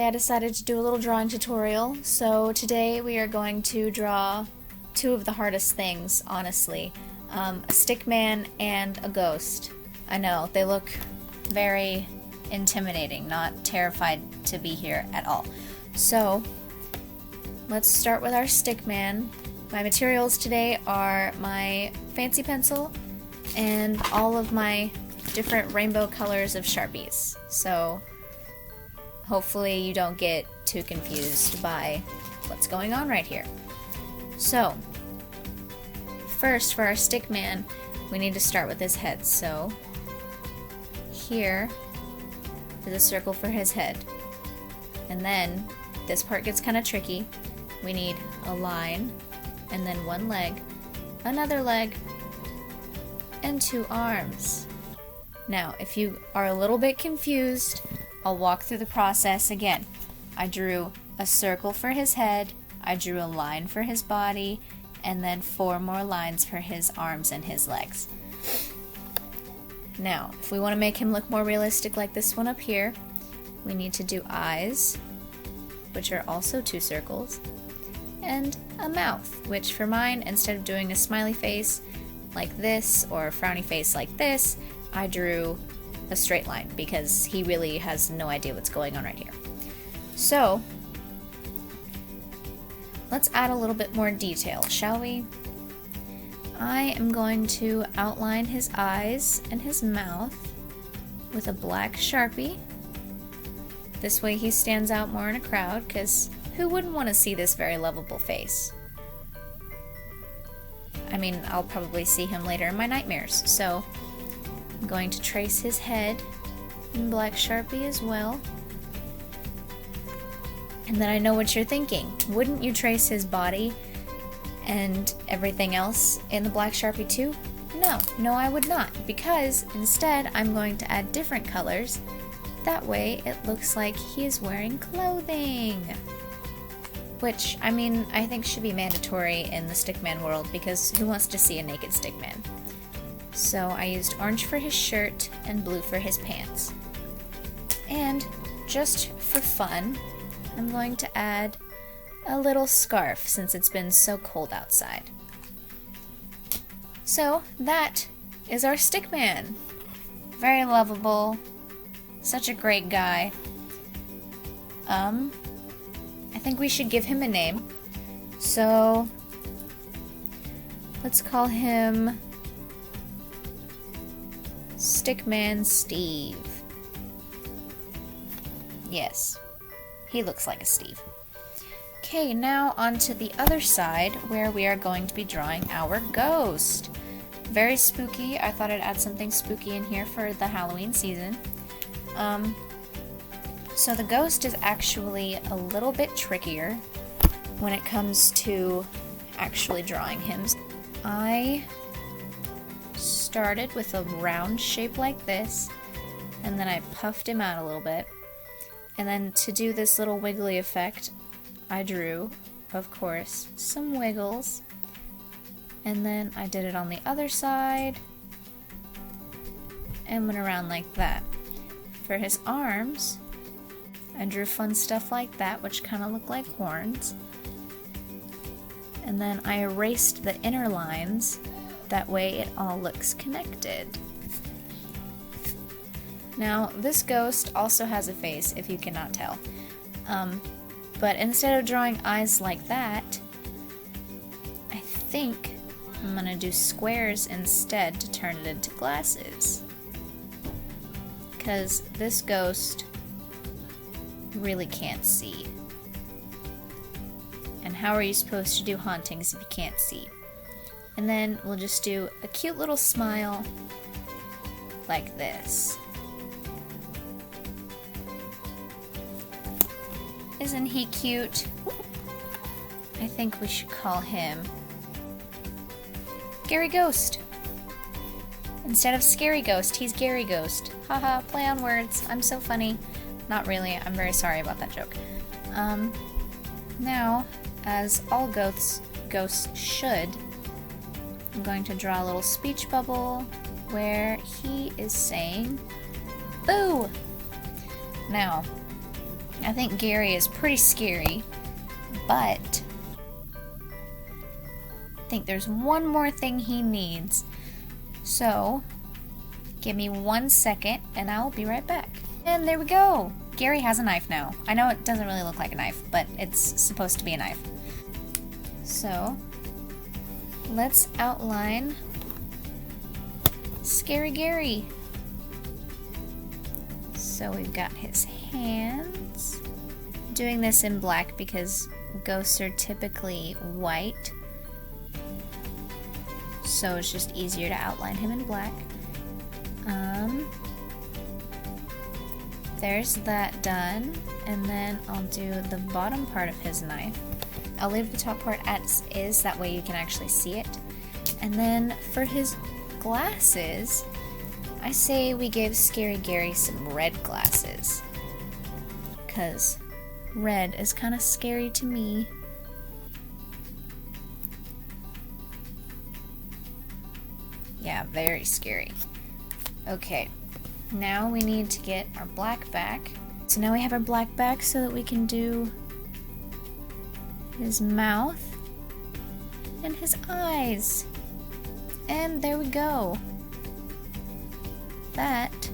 I decided to do a little drawing tutorial, so today we are going to draw two of the hardest things, honestly. A stick man and a ghost. I know, they look very intimidating, not terrified to be here at all. So, let's start with our stick man. My materials today are my fancy pencil and all of my different rainbow colors of Sharpies. So, hopefully you don't get too confused by what's going on right here. So, first for our stick man, we need to start with his head. So, here is a circle for his head. And then, this part gets kind of tricky. We need a line, and then one leg, another leg, and two arms. Now, if you are a little bit confused, I'll walk through the process again. I drew a circle for his head, I drew a line for his body, and then 4 more lines for his arms and his legs. Now, if we want to make him look more realistic like this one up here, we need to do eyes, which are also 2 circles, and a mouth, which for mine, instead of doing a smiley face like this or a frowny face like this, I drew a straight line because he really has no idea what's going on right here. So, let's add a little bit more detail, shall we? I am going to outline his eyes and his mouth with a black Sharpie. This way he stands out more in a crowd, because who wouldn't want to see this very lovable face? I mean, I'll probably see him later in my nightmares, so I'm going to trace his head in black Sharpie as well. And then I know what you're thinking. Wouldn't you trace his body and everything else in the black Sharpie too? No, I would not, because instead I'm going to add different colors. That way it looks like he is wearing clothing. Which, I mean, I think should be mandatory in the stickman world, because who wants to see a naked stickman? So I used orange for his shirt and blue for his pants. And just for fun, I'm going to add a little scarf since it's been so cold outside. So that is our stickman. Very lovable, such a great guy. I think we should give him a name. So let's call him Stickman Steve. Yes, he looks like a Steve. Okay, now on to the other side where we are going to be drawing our ghost. Very spooky. I thought I'd add something spooky in here for the Halloween season. So the ghost is actually a little bit trickier when it comes to actually drawing him. I started with a round shape like this, and then I puffed him out a little bit. And then to do this little wiggly effect, I drew, of course, some wiggles. And then I did it on the other side and went around like that. For his arms, I drew fun stuff like that, which kind of look like horns. And then I erased the inner lines, that way it all looks connected. Now, this ghost also has a face, if you cannot tell. But instead of drawing eyes like that, I think I'm gonna do squares instead to turn it into glasses. Because this ghost really can't see. And how are you supposed to do hauntings if you can't see? And then we'll just do a cute little smile like this. Isn't he cute? I think we should call him Gary Ghost. Instead of Scary Ghost, he's Gary Ghost. Haha, play on words. I'm so funny. Not really, I'm very sorry about that joke. Now, as all ghosts should, I'm going to draw a little speech bubble where he is saying, "Boo!" Now, I think Gary is pretty scary, but I think there's one more thing he needs. So, give me 1 second and I will be right back. And there we go! Gary has a knife now. I know it doesn't really look like a knife, but it's supposed to be a knife. So, let's outline Scary Gary. So we've got his hands. Doing this in black because ghosts are typically white. So it's just easier to outline him in black. There's that done. And then I'll do the bottom part of his knife. I'll leave the top part as is, that way you can actually see it. And then for his glasses, I say we give Scary Gary some red glasses. Because red is kind of scary to me. Yeah, very scary. Okay, now we need to get our black back. So now we have our black back so that we can do his mouth and his eyes. And there we go. That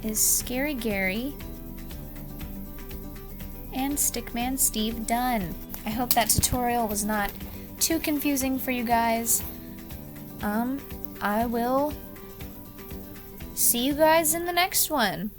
is Scary Gary and Stickman Steve done. I hope that tutorial was not too confusing for you guys. I will see you guys in the next one.